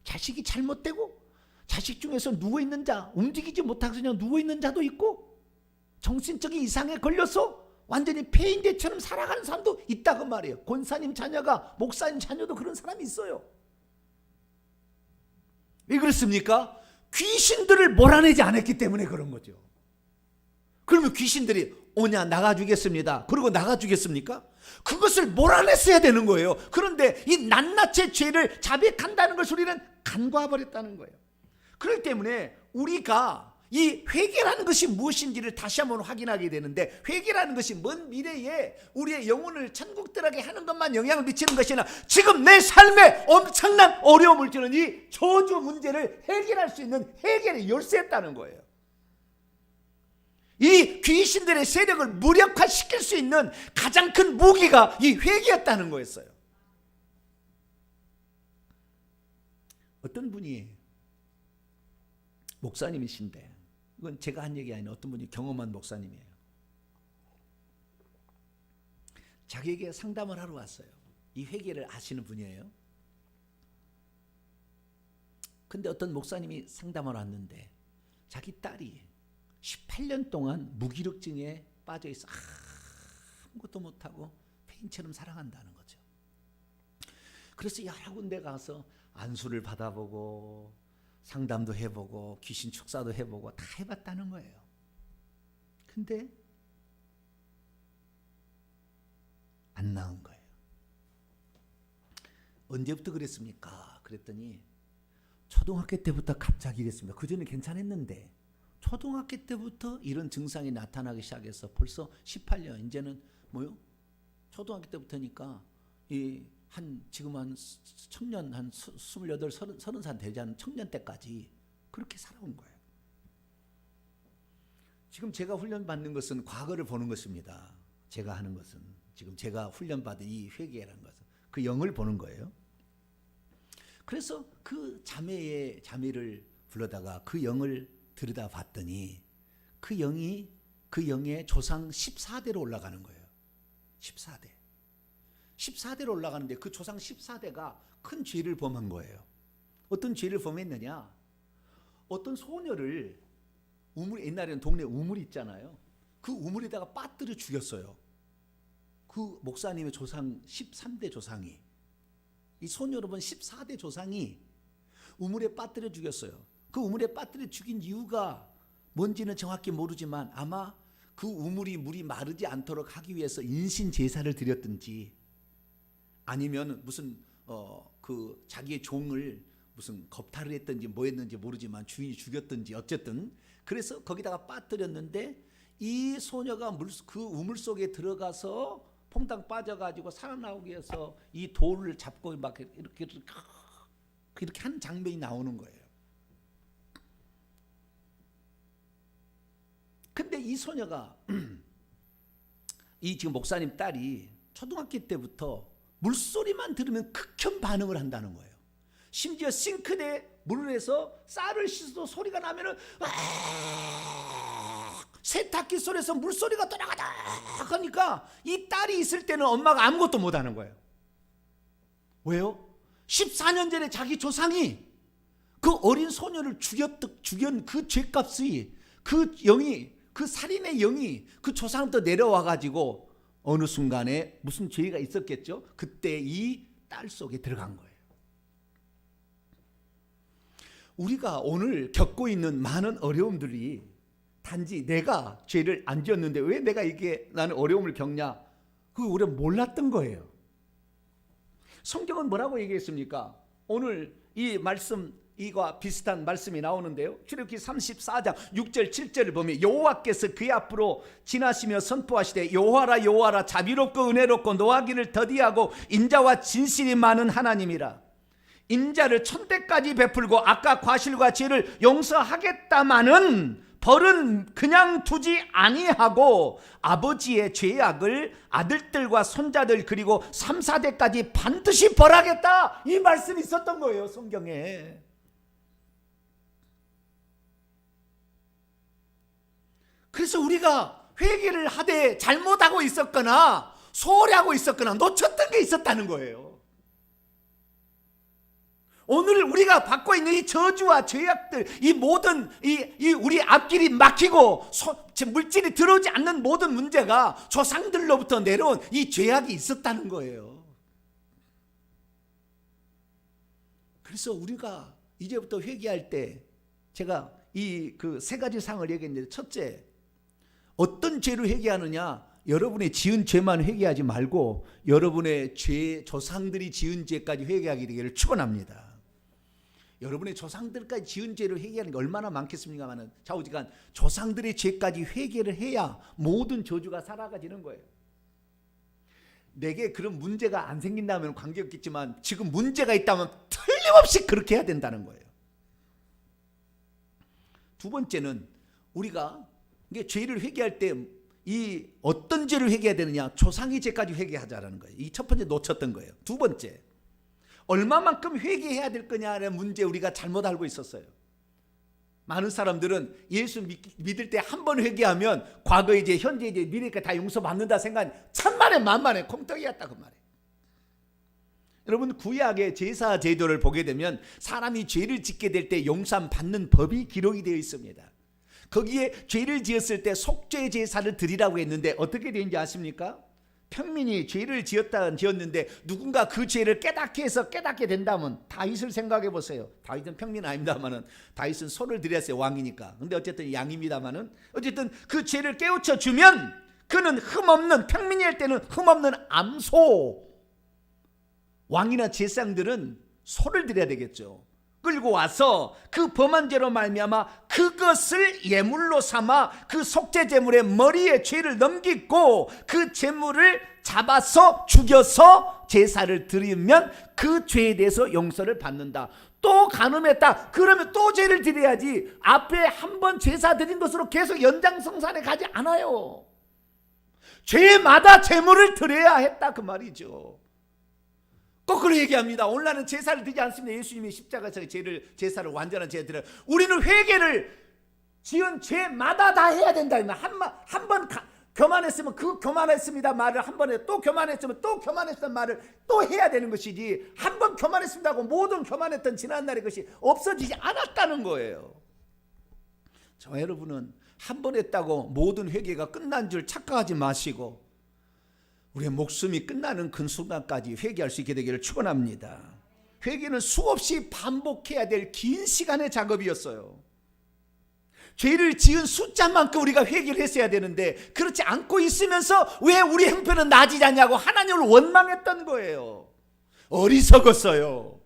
자식이 잘못되고 자식 중에서 누워있는 자, 움직이지 못하고 그냥 누워있는 자도 있고 정신적인 이상에 걸려서 완전히 폐인대처럼 살아가는 사람도 있다고 말이에요. 권사님 자녀가 목사님 자녀도 그런 사람이 있어요. 왜 그렇습니까? 귀신들을 몰아내지 않았기 때문에 그런 거죠. 그러면 귀신들이 오냐 나가주겠습니다. 그리고 나가주겠습니까? 그것을 몰아냈어야 되는 거예요. 그런데 이 낱낱의 죄를 자백한다는 것을 우리는 간과해버렸다는 거예요. 그렇기 때문에 우리가 이 회개라는 것이 무엇인지를 다시 한번 확인하게 되는데, 회개라는 것이 먼 미래에 우리의 영혼을 천국 들어가게 하는 것만 영향을 미치는 것이 아니라 지금 내 삶에 엄청난 어려움을 주는 이 저주 문제를 해결할 수 있는 해결의 열쇠였다는 거예요. 이 귀신들의 세력을 무력화시킬 수 있는 가장 큰 무기가 이 회개였다는 거였어요. 어떤 분이 목사님이신데, 이건 제가 한 얘기 아니라 어떤 분이 경험한 목사님이에요. 자기에게 상담을 하러 왔어요. 이 회개를 아시는 분이에요. 근데 어떤 목사님이 상담을 왔는데 자기 딸이 18년 동안 무기력증에 빠져 있어 아무것도 못하고 폐인처럼 살아간다는 거죠. 그래서 여러 군데 가서 안수를 받아보고 상담도 해보고 귀신 축사도 해보고 다 해봤다는 거예요. 근데 안 나은 거예요. 언제부터 그랬습니까? 그랬더니 초등학교 때부터 갑자기 이랬습니다. 그전에 괜찮았는데 초등학교 때부터 이런 증상이 나타나기 시작해서 벌써 18년, 이제는 뭐요? 초등학교 때부터니까 지금 한 청년, 한 28, 30살 되지 않은 청년 때까지 그렇게 살아온 거예요. 지금 제가 훈련받는 것은 과거를 보는 것입니다. 제가 하는 것은 지금 제가 훈련받은 이 회개라는 것은 그 영을 보는 거예요. 그래서 그 자매를 불러다가 그 영을 들여다 봤더니 그 영의 조상 14대로 올라가는 거예요. 14대로 올라가는데 그 조상 14대가 큰 죄를 범한 거예요. 어떤 죄를 범했느냐? 어떤 소녀를 옛날에는 동네 우물 있잖아요. 그 우물에다가 빠뜨려 죽였어요. 그 목사님의 조상 13대 조상이, 이 소녀 여러분 14대 조상이 우물에 빠뜨려 죽였어요. 그 우물에 빠뜨려 죽인 이유가 뭔지는 정확히 모르지만 아마 그 물이 마르지 않도록 하기 위해서 인신 제사를 드렸든지, 아니면 무슨 그 자기의 종을 무슨 겁탈을 했든지 뭐 했는지 모르지만 주인이 죽였든지 어쨌든 그래서 거기다가 빠뜨렸는데, 이 소녀가 그 우물 속에 들어가서 퐁당 빠져가지고 살아나오기 위해서 이 돌을 잡고 막 이렇게 하는 장면이 나오는 거예요. 근데 이 소녀가 이 지금 목사님 딸이 초등학교 때부터 물소리만 들으면 극혐 반응을 한다는 거예요. 심지어 싱크대에 물을 해서 쌀을 씻어도 소리가 나면은 세탁기 소리에서 물소리가 떠나가다 하니까 이 딸이 있을 때는 엄마가 아무것도 못하는 거예요. 왜요? 14년 전에 자기 조상이 그 어린 소녀를 죽인 그 죄값이, 그 영이, 그 살인의 영이 그 조상부터 내려와 가지고 어느 순간에 무슨 죄가 있었겠죠. 그때 이 딸 속에 들어간 거예요. 우리가 오늘 겪고 있는 많은 어려움들이 단지 내가 죄를 안 지었는데 왜 내가 나는 어려움을 겪냐, 그거 우리가 몰랐던 거예요. 성경은 뭐라고 얘기했습니까? 오늘 이 말씀, 이와 비슷한 말씀이 나오는데요. 출애굽기 34장 6절 7절을 보면 여호와께서 그의 앞으로 지나시며 선포하시되 여호와라 여호와라 자비롭고 은혜롭고 노하기를 더디하고 인자와 진실이 많은 하나님이라. 인자를 천대까지 베풀고 악과 과실과 죄를 용서하겠다마는 벌은 그냥 두지 아니하고 아버지의 죄악을 아들들과 손자들 그리고 3, 4대까지 반드시 벌하겠다, 이 말씀이 있었던 거예요, 성경에. 그래서 우리가 회개를 하되 잘못하고 있었거나 소홀히 하고 있었거나 놓쳤던 게 있었다는 거예요. 오늘 우리가 받고 있는 이 저주와 죄악들, 이 모든 우리 앞길이 막히고 물질이 들어오지 않는 모든 문제가 조상들로부터 내려온 이 죄악이 있었다는 거예요. 그래서 우리가 이제부터 회개할 때 제가 이 그 세 가지 사항을 얘기했는데, 첫째, 어떤 죄로 회개하느냐? 여러분의 지은 죄만 회개하지 말고 여러분의 조상들이 지은 죄까지 회개하게 되기를 축원합니다. 여러분의 조상들까지 지은 죄를 회개하는 게 얼마나 많겠습니까마는 좌우지간 조상들의 죄까지 회개를 해야 모든 저주가 사라지는 거예요. 내게 그런 문제가 안 생긴다면 관계없겠지만 지금 문제가 있다면 틀림없이 그렇게 해야 된다는 거예요. 두 번째는 우리가 이게 죄를 회개할 때 이 어떤 죄를 회개해야 되느냐? 조상의 죄까지 회개하자라는 거예요. 이 첫 번째 놓쳤던 거예요. 두 번째, 얼마만큼 회개해야 될 거냐는 문제 우리가 잘못 알고 있었어요. 많은 사람들은 예수 믿을 때 한 번 회개하면 과거의 죄, 현재의 죄, 미래까지 다 용서받는다 생각, 천만에 만만에 콩떡이었다 그 말이에요. 여러분, 구약의 제사 제도를 보게 되면 사람이 죄를 짓게 될 때 용서함 받는 법이 기록이 되어 있습니다. 거기에 죄를 지었을 때 속죄 제사를 드리라고 했는데 어떻게 되는지 아십니까? 평민이 죄를 지었는데 누군가 그 죄를 깨닫게 해서 깨닫게 된다면, 다윗을 생각해 보세요. 다윗은 평민 아닙니다만은 다윗은 소를 드렸어요, 왕이니까. 근데 어쨌든 양입니다만은 어쨌든 그 죄를 깨우쳐 주면 그는 흠없는, 평민일 때는 흠없는 암소, 왕이나 제사장들은 소를 드려야 되겠죠. 끌고 와서 그 범한 죄로 말미암아 그것을 예물로 삼아 그 속죄 제물의 머리에 죄를 넘기고 그 제물을 잡아서 죽여서 제사를 드리면 그 죄에 대해서 용서를 받는다. 또 간음했다 그러면 또 죄를 드려야지, 앞에 한 번 제사 드린 것으로 계속 연장성산에 가지 않아요. 죄마다 제물을 드려야 했다 그 말이죠. 거꾸로 얘기합니다. 오늘날은 제사를 드리지 않습니다. 예수님이 십자가에서 제사를 완전한 제사 드려요. 우리는 회개를 지은 죄마다 다 해야 된다. 한 번 교만했으면 그 교만했습니다 말을 한 번에, 또 교만했으면 또 교만했던 말을 또 해야 되는 것이지, 한 번 교만했습니다 하고 모든 교만했던 지난날의 것이 없어지지 않았다는 거예요. 저 여러분은 한 번 했다고 모든 회개가 끝난 줄 착각하지 마시고 우리의 목숨이 끝나는 그 순간까지 회개할 수 있게 되기를 축원합니다. 회개는 수없이 반복해야 될 긴 시간의 작업이었어요. 죄를 지은 숫자만큼 우리가 회개를 했어야 되는데 그렇지 않고 있으면서 왜 우리 형편은 나아지지 않냐고 하나님을 원망했던 거예요. 어리석었어요.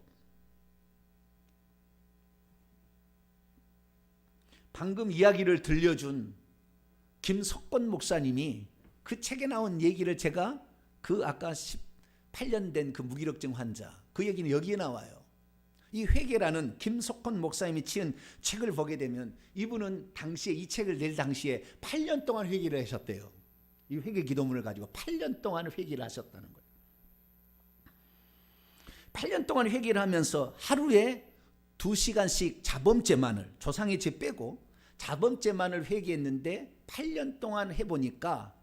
방금 이야기를 들려준 김석권 목사님이 그 책에 나온 얘기를 제가 그 아까 18년 된 그 무기력증 환자, 그 얘기는 여기에 나와요. 이 회개라는 김석권 목사님이 지은 책을 보게 되면 이분은 당시에 이 책을 낼 당시에 8년 동안 회개를 하셨대요. 이 회개 기도문을 가지고 8년 동안 회개를 하셨다는 거예요. 8년 동안 회개를 하면서 하루에 2시간씩 자범죄만을, 조상의 죄 빼고 자범죄만을 회개했는데 8년 동안 해보니까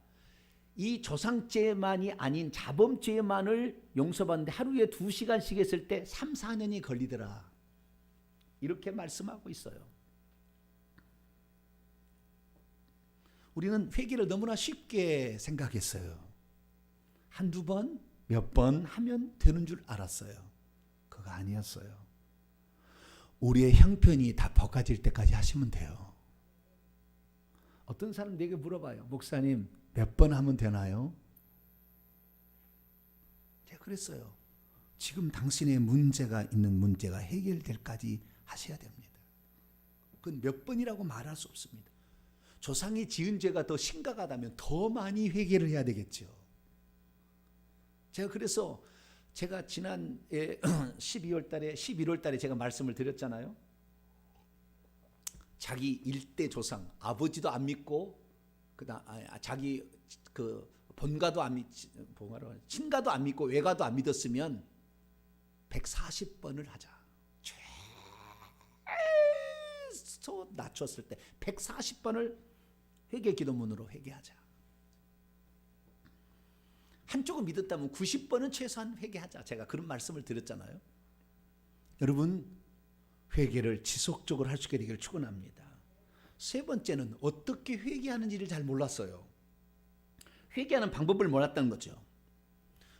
이 조상죄만이 아닌 자범죄만을 용서받는데 하루에 2시간씩 했을 때 3, 4년이 걸리더라. 이렇게 말씀하고 있어요. 우리는 회개를 너무나 쉽게 생각했어요. 한두 번, 몇 번 하면 되는 줄 알았어요. 그거 아니었어요. 우리의 형편이 다 벗겨질 때까지 하시면 돼요. 어떤 사람 내게 물어봐요. 목사님, 몇 번 하면 되나요? 제가 그랬어요. 지금 당신의 문제가 있는 문제가 해결될 때까지 하셔야 됩니다. 그건 몇 번이라고 말할 수 없습니다. 조상이 지은 죄가 더 심각하다면 더 많이 회개를 해야 되겠죠. 제가 그래서 제가 지난 11월 달에 제가 말씀을 드렸잖아요. 자기 일대 조상, 아버지도 안 믿고 자기 그 본가도 안 믿지, 친가도 안 믿고 외가도 안 믿었으면 140번을 하자. 최소 낮췄을 때 140번을 회개 기도문으로 회개하자. 한쪽은 믿었다면 90번은 최소한 회개하자. 제가 그런 말씀을 드렸잖아요. 여러분, 회개를 지속적으로 할 수 있게 되기를 축원합니다. 세 번째는 어떻게 회개하는지를 잘 몰랐어요. 회개하는 방법을 몰랐다는 거죠.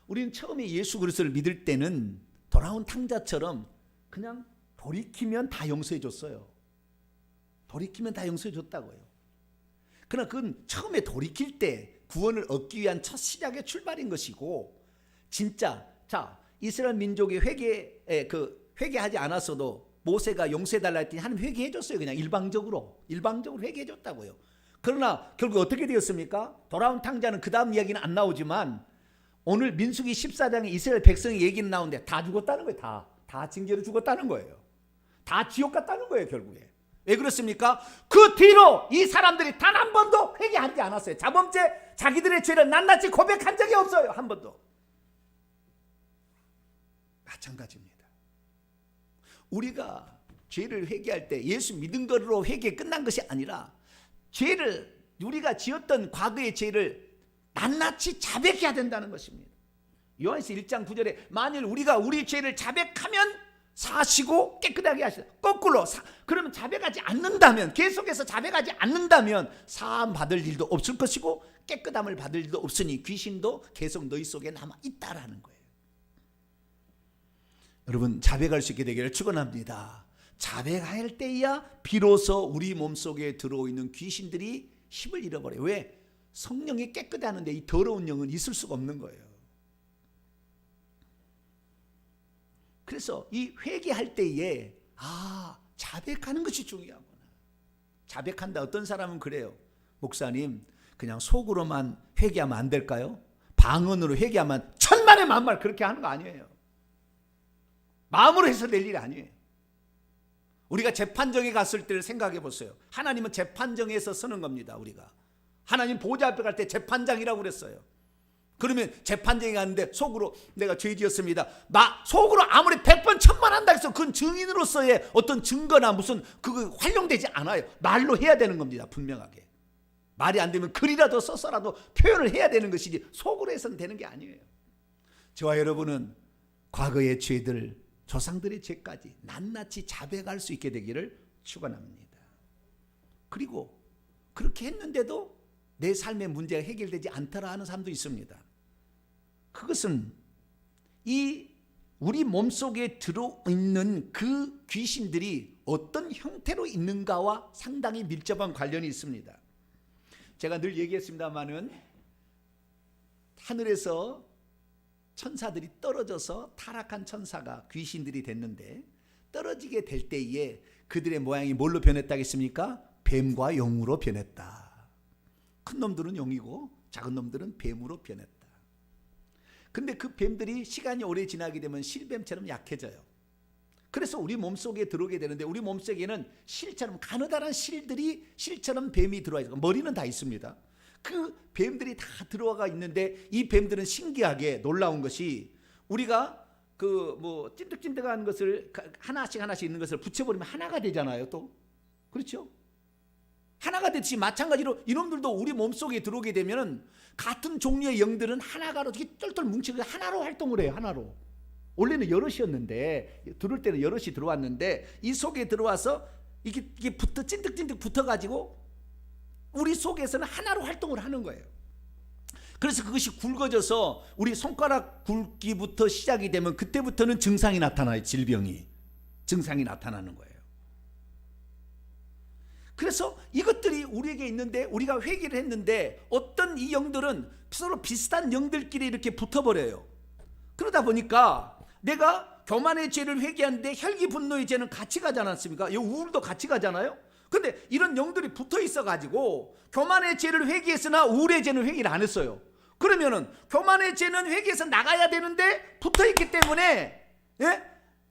우리는 처음에 예수 그리스도를 믿을 때는 돌아온 탕자처럼 그냥 돌이키면 다 용서해 줬어요. 돌이키면 다 용서해 줬다고요. 그러나 그건 처음에 돌이킬 때 구원을 얻기 위한 첫 시작의 출발인 것이고, 진짜 이스라엘 민족이 회개하지 않았어도 모세가 용서해 달라 했더니 하나님 회개해 줬어요. 그냥 일방적으로 회개해 줬다고요. 그러나 결국 어떻게 되었습니까? 돌아온 탕자는 그 다음 이야기는 안 나오지만 오늘 민수기 14장에 이스라엘 백성의 얘기는 나오는데 다 죽었다는 거예요. 다 징계로 죽었다는 거예요. 다 지옥 갔다는 거예요. 결국에. 왜 그렇습니까? 그 뒤로 이 사람들이 단 한 번도 회개하지 않았어요. 자범죄, 자기들의 죄를 낱낱이 고백한 적이 없어요. 한 번도. 마찬가지입니다. 우리가 죄를 회개할 때 예수 믿은 것으로 회개 끝난 것이 아니라 죄를, 우리가 지었던 과거의 죄를 낱낱이 자백해야 된다는 것입니다. 요한서 1장 9절에 만일 우리가 우리 죄를 자백하면 사시고 깨끗하게 하시다. 거꾸로 그러면 자백하지 않는다면, 계속해서 자백하지 않는다면 사함 받을 일도 없을 것이고 깨끗함을 받을 일도 없으니 귀신도 계속 너희 속에 남아 있다라는 거예요. 여러분, 자백할 수 있게 되기를 축원합니다. 자백할 때야 비로소 우리 몸속에 들어있는 귀신들이 힘을 잃어버려요. 왜? 성령이 깨끗하는데 이 더러운 영은 있을 수가 없는 거예요. 그래서 이 회개할 때에 자백하는 것이 중요하구나. 자백한다. 어떤 사람은 그래요. 목사님, 그냥 속으로만 회개하면 안 될까요? 방언으로 회개하면 천만의 만말 그렇게 하는 거 아니에요. 마음으로 해서 될 일이 아니에요. 우리가 재판정에 갔을 때를 생각해 보세요. 하나님은 재판정에서 서는 겁니다. 우리가 하나님 보좌 앞에 갈 때 재판장이라고 그랬어요. 그러면 재판정에 갔는데 속으로 내가 죄 지었습니다. 속으로 아무리 100번 1000번 한다 해서 그건 증인으로서의 어떤 증거나 무슨 그거 활용되지 않아요. 말로 해야 되는 겁니다. 분명하게. 말이 안 되면 글이라도 써서라도 표현을 해야 되는 것이지 속으로 해서는 되는 게 아니에요. 저와 여러분은 과거의 죄들, 조상들의 죄까지 낱낱이 자백할 수 있게 되기를 축원합니다. 그리고 그렇게 했는데도 내 삶의 문제가 해결되지 않더라 하는 사람도 있습니다. 그것은 이 우리 몸속에 들어있는 그 귀신들이 어떤 형태로 있는가와 상당히 밀접한 관련이 있습니다. 제가 늘 얘기했습니다마는 하늘에서 천사들이 떨어져서 타락한 천사가 귀신들이 됐는데, 떨어지게 될 때에 그들의 모양이 뭘로 변했다겠습니까? 뱀과 용으로 변했다. 큰 놈들은 용이고 작은 놈들은 뱀으로 변했다. 근데 그 뱀들이 시간이 오래 지나게 되면 실뱀처럼 약해져요. 그래서 우리 몸속에 들어오게 되는데, 우리 몸속에는 실처럼 가느다란 실처럼 뱀이 들어와 있고 머리는 다 있습니다. 그 뱀들이 다 들어와 있는데, 이 뱀들은 신기하게 놀라운 것이, 우리가 찐득찐득한 것을 하나씩 있는 것을 붙여버리면 하나가 되잖아요. 또 그렇죠? 하나가 되듯이 마찬가지로 이놈들도 우리 몸속에 들어오게 되면 같은 종류의 영들은 하나가 이렇게 똘똘 뭉치고 하나로 활동을 해요. 하나로. 원래는 여럿이었는데, 들어올 때는 여럿이 들어왔는데 이 속에 들어와서 이게 찐득찐득 붙어가지고 우리 속에서는 하나로 활동을 하는 거예요. 그래서 그것이 굵어져서 우리 손가락 굵기부터 시작이 되면 그때부터는 증상이 나타나요. 증상이 나타나는 거예요. 그래서 이것들이 우리에게 있는데, 우리가 회개를 했는데 어떤 이 영들은 서로 비슷한 영들끼리 이렇게 붙어버려요. 그러다 보니까 내가 교만의 죄를 회개하는데 혈기 분노의 죄는 같이 가지 않았습니까? 이 우울도 같이 가잖아요. 근데 이런 영들이 붙어 있어가지고 교만의 죄를 회개했으나 우울의 죄는 회개를 안 했어요. 그러면은 교만의 죄는 회개해서 나가야 되는데 붙어 있기 때문에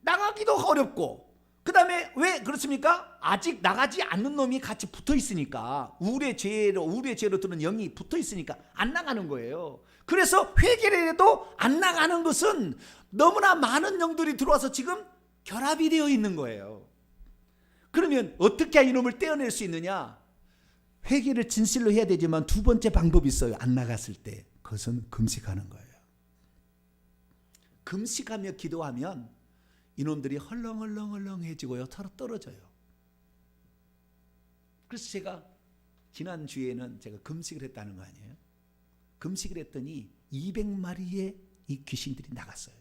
나가기도 어렵고, 그 다음에 왜 그렇습니까? 아직 나가지 않는 놈이 같이 붙어 있으니까, 우울의 죄로 드는 영이 붙어 있으니까 안 나가는 거예요. 그래서 회개를 해도 안 나가는 것은 너무나 많은 영들이 들어와서 지금 결합이 되어 있는 거예요. 그러면 어떻게 이놈을 떼어낼 수 있느냐? 회개를 진실로 해야 되지만 두 번째 방법이 있어요. 안 나갔을 때. 그것은 금식하는 거예요. 금식하며 기도하면 이놈들이 헐렁헐렁해지고요, 떨어져요. 그래서 제가 지난주에는 제가 금식을 했다는 거 아니에요? 금식을 했더니 200마리의 이 귀신들이 나갔어요.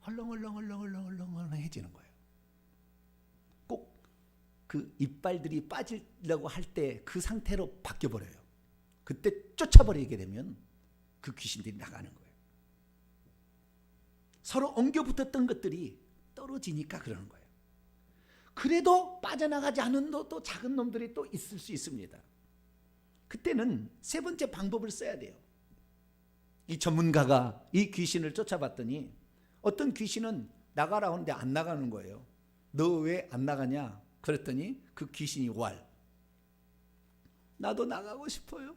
헐렁헐렁해지는 거예요. 꼭 그 이빨들이 빠지려고 할 때 그 상태로 바뀌어버려요. 그때 쫓아버리게 되면 그 귀신들이 나가는 거예요. 서로 엉겨붙었던 것들이 떨어지니까 그러는 거예요. 그래도 빠져나가지 않은 또 작은 놈들이 또 있을 수 있습니다. 그때는 세 번째 방법을 써야 돼요. 이 전문가가 이 귀신을 쫓아봤더니 어떤 귀신은 나가라 하는데 안 나가는 거예요. 너 왜 안 나가냐? 그랬더니 그 귀신이 나도 나가고 싶어요.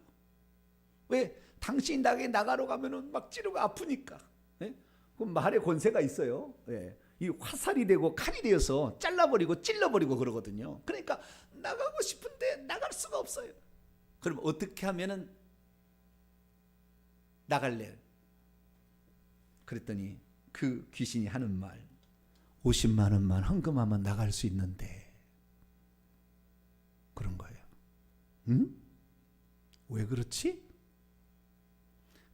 왜? 당신이 나가러 가면은 막 찌르고 아프니까. 네? 그럼 말에 권세가 있어요. 네. 이 화살이 되고 칼이 되어서 잘라버리고 찔러버리고 그러거든요. 그러니까 나가고 싶은데 나갈 수가 없어요. 그럼 어떻게 하면은 나갈래? 그랬더니 그 귀신이 하는 말, 50만 원만 헌금하면 나갈 수 있는데, 그런 거예요. 응? 왜 그렇지?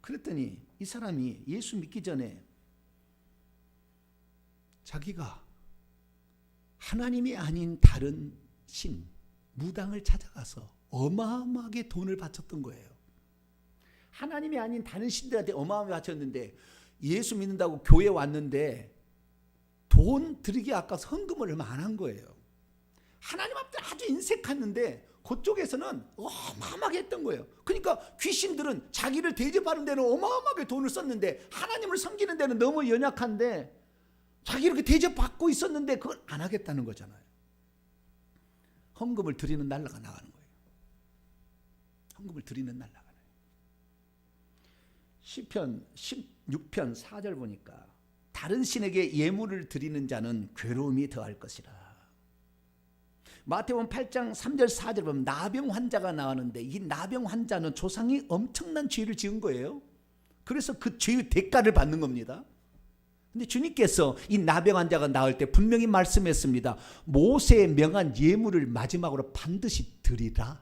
그랬더니 이 사람이 예수 믿기 전에 자기가 하나님이 아닌 다른 신, 무당을 찾아가서 어마어마하게 돈을 바쳤던 거예요. 하나님이 아닌 다른 신들한테 어마어마하게 바쳤는데, 예수 믿는다고 교회 왔는데 돈 드리기 아까워서 헌금을 얼마 안 한 거예요. 하나님 앞에 아주 인색했는데 그쪽에서는 어마어마하게 했던 거예요. 그러니까 귀신들은 자기를 대접하는 데는 어마어마하게 돈을 썼는데, 하나님을 섬기는 데는 너무 연약한데 자기 이렇게 대접받고 있었는데 그걸 안 하겠다는 거잖아요. 헌금을 드리는 날라가 나가는 거예요. 헌금을 드리는 날 나가는 거예요. 시편 16편 4절 보니까 다른 신에게 예물을 드리는 자는 괴로움이 더할 것이라. 마태복음 8장 3절 4절 보면 나병 환자가 나왔는데, 이 나병 환자는 조상이 엄청난 죄를 지은 거예요. 그래서 그 죄의 대가를 받는 겁니다. 근데 주님께서 이 나병 환자가 나올 때 분명히 말씀했습니다. 모세의 명한 예물을 마지막으로 반드시 드리라.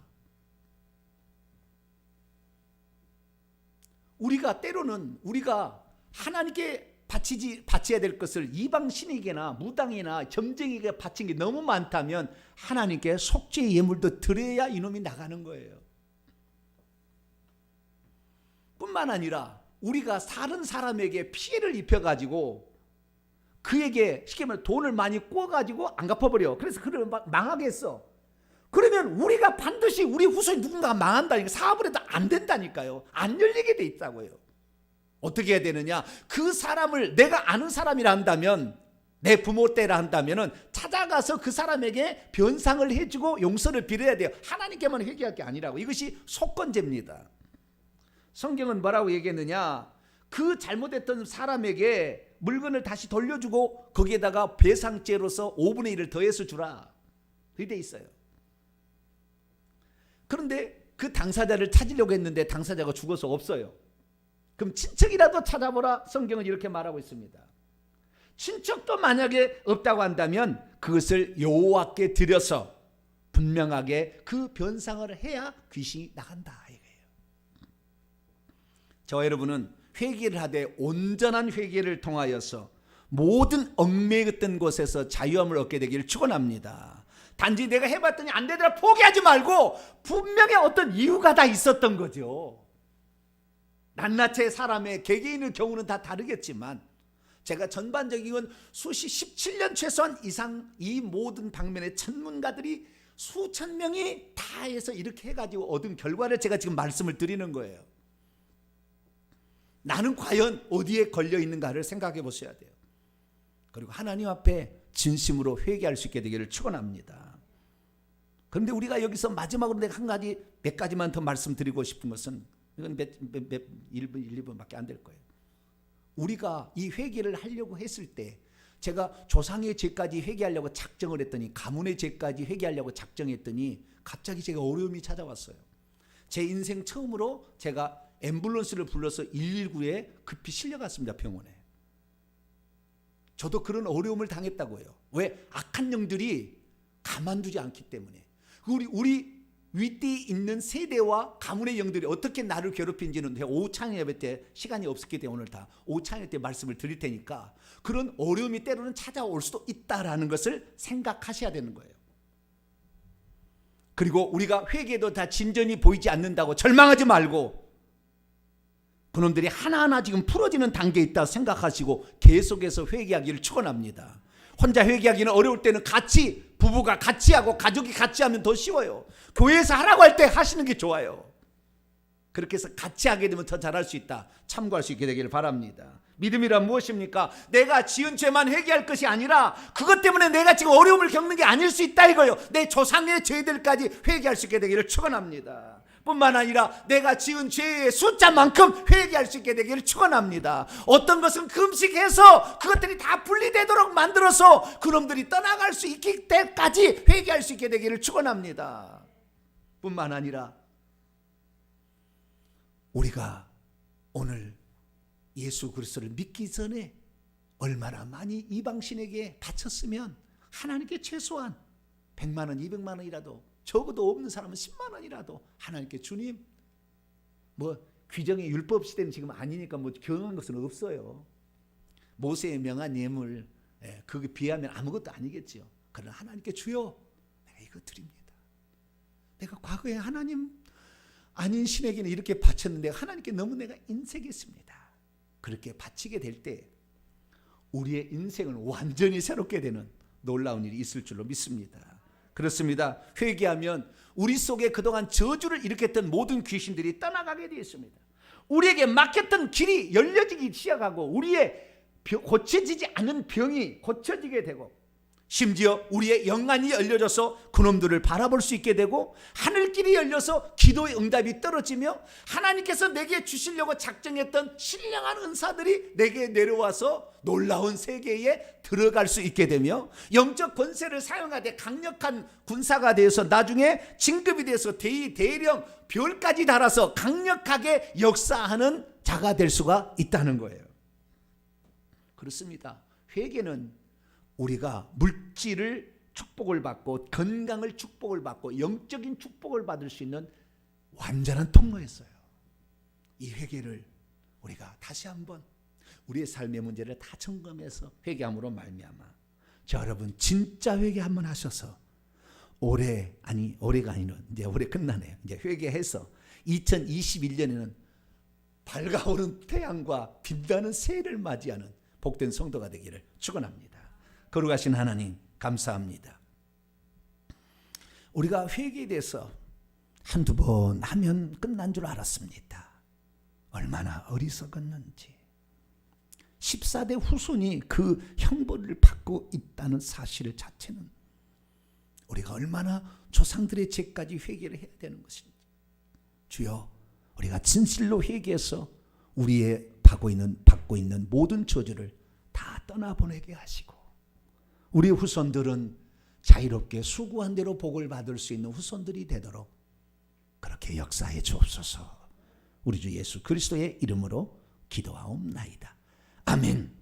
우리가 때로는 우리가 하나님께 바쳐야 될 것을 이방 신에게나 무당이나 점쟁이에게 바친 게 너무 많다면 하나님께 속죄의 예물도 드려야 이놈이 나가는 거예요. 뿐만 아니라 우리가 다른 사람에게 피해를 입혀가지고 그에게 쉽게 말해 돈을 많이 꿔가지고 안 갚아버려. 그래서 그를 망하게 했어. 그러면 우리가 반드시 우리 후손이 누군가가 망한다니까, 사업을 해도 안 된다니까요. 안 열리게 돼 있다고요. 어떻게 해야 되느냐? 그 사람을 내가 아는 사람이라 한다면, 내 부모 때라 한다면 찾아가서 그 사람에게 변상을 해주고 용서를 빌어야 돼요. 하나님께만 회개할 게 아니라고. 이것이 속건제입니다. 성경은 뭐라고 얘기했느냐? 그 잘못했던 사람에게 물건을 다시 돌려주고 거기에다가 배상죄로서 5분의 1을 더해서 주라. 그게 돼 있어요. 그런데 그 당사자를 찾으려고 했는데 당사자가 죽어서 없어요. 그럼 친척이라도 찾아보라. 성경은 이렇게 말하고 있습니다. 친척도 만약에 없다고 한다면 그것을 여호와께 드려서 분명하게 그 변상을 해야 귀신이 나간다 이거예요. 저와 여러분은 회개를 하되 온전한 회개를 통하여서 모든 얽매였던 곳에서 자유함을 얻게 되기를 축원합니다. 단지 내가 해봤더니 안 되더라 포기하지 말고 분명히 어떤 이유가 다 있었던 거죠. 낱낱의 사람의 개개인의 경우는 다 다르겠지만, 제가 전반적인 건 수십 17년 최소한 이상 이 모든 방면의 전문가들이 수천 명이 다 해서 이렇게 해가지고 얻은 결과를 제가 지금 말씀을 드리는 거예요. 나는 과연 어디에 걸려 있는가를 생각해 보셔야 돼요. 그리고 하나님 앞에 진심으로 회개할 수 있게 되기를 축원합니다. 그런데 우리가 여기서 마지막으로 내가 몇 가지만 더 말씀드리고 싶은 것은, 이건 1분, 2분밖에 안 될 거예요. 우리가 이 회개를 하려고 했을 때, 제가 조상의 죄까지 회개하려고 작정을 했더니, 가문의 죄까지 회개하려고 작정했더니 갑자기 제가 어려움이 찾아왔어요. 제 인생 처음으로 제가 앰뷸런스를 불러서 119에 급히 실려갔습니다. 병원에. 저도 그런 어려움을 당했다고요. 왜? 악한 영들이 가만두지 않기 때문에. 우리 윗뒤 있는 세대와 가문의 영들이 어떻게 나를 괴롭힌지는 오후 찬양 예배 때 시간이 없었기 때문에 오늘 다 오후 찬양 예배 때 말씀을 드릴 테니까 그런 어려움이 때로는 찾아올 수도 있다라는 것을 생각하셔야 되는 거예요. 그리고 우리가 회개도 다 진전이 보이지 않는다고 절망하지 말고 그놈들이 하나하나 지금 풀어지는 단계에 있다 생각하시고 계속해서 회개하기를 축원합니다. 혼자 회개하기는 어려울 때는 같이 부부가 같이 하고 가족이 같이 하면 더 쉬워요. 교회에서 하라고 할 때 하시는 게 좋아요. 그렇게 해서 같이 하게 되면 더 잘할 수 있다. 참고할 수 있게 되기를 바랍니다. 믿음이란 무엇입니까? 내가 지은 죄만 회개할 것이 아니라 그것 때문에 내가 지금 어려움을 겪는 게 아닐 수 있다 이거예요. 내 조상의 죄들까지 회개할 수 있게 되기를 축원합니다. 뿐만 아니라 내가 지은 죄의 숫자만큼 회개할 수 있게 되기를 축원합니다. 어떤 것은 금식해서 그것들이 다 분리되도록 만들어서 그놈들이 떠나갈 수 있기 때까지 회개할 수 있게 되기를 축원합니다. 뿐만 아니라 우리가 오늘 예수 그리스도를 믿기 전에 얼마나 많이 이방신에게 바쳤으면 하나님께 최소한 100만 원, 200만 원이라도 적어도 없는 사람은 10만 원이라도 하나님께 주님 뭐 규정의 율법 시대는 지금 아니니까 뭐 경한 것은 없어요. 모세의 명한 예물 그게 비하면 아무것도 아니겠죠. 그러나 하나님께 주여 내가 이거 드립니다. 내가 과거에 하나님 아닌 신에게는 이렇게 바쳤는데 하나님께 너무 내가 인색했습니다. 그렇게 바치게 될 때 우리의 인생은 완전히 새롭게 되는 놀라운 일이 있을 줄로 믿습니다. 그렇습니다. 회개하면 우리 속에 그동안 저주를 일으켰던 모든 귀신들이 떠나가게 되어 있습니다. 우리에게 막혔던 길이 열려지기 시작하고 우리의 고쳐지지 않은 병이 고쳐지게 되고 심지어 우리의 영안이 열려져서 그놈들을 바라볼 수 있게 되고 하늘길이 열려서 기도의 응답이 떨어지며 하나님께서 내게 주시려고 작정했던 신령한 은사들이 내게 내려와서 놀라운 세계에 들어갈 수 있게 되며 영적 권세를 사용하되 강력한 군사가 되어서 나중에 진급이 돼서 대위, 대령, 별까지 달아서 강력하게 역사하는 자가 될 수가 있다는 거예요. 그렇습니다. 회개는 우리가 물질을 축복을 받고 건강을 축복을 받고 영적인 축복을 받을 수 있는 완전한 통로였어요. 이 회개를 우리가 다시 한번 우리의 삶의 문제를 다 점검해서 회개함으로 말미암아 자 여러분 진짜 회개 한번 하셔서 올해가 아니라 이제 올해 끝나네요. 이제 회개해서 2021년에는 밝아오른 태양과 빛나는 새해를 맞이하는 복된 성도가 되기를 축원합니다. 거룩하신 하나님 감사합니다. 우리가 회개에 대해서 한두 번 하면 끝난 줄 알았습니다. 얼마나 어리석었는지 14대 후손이 그 형벌을 받고 있다는 사실 자체는 우리가 얼마나 조상들의 죄까지 회개를 해야 되는 것인지 주여 우리가 진실로 회개해서 우리의 받고 있는 모든 저주를 다 떠나보내게 하시고 우리 후손들은 자유롭게 수고한 대로 복을 받을 수 있는 후손들이 되도록 그렇게 역사해 주옵소서. 우리 주 예수 그리스도의 이름으로 기도하옵나이다. 아멘.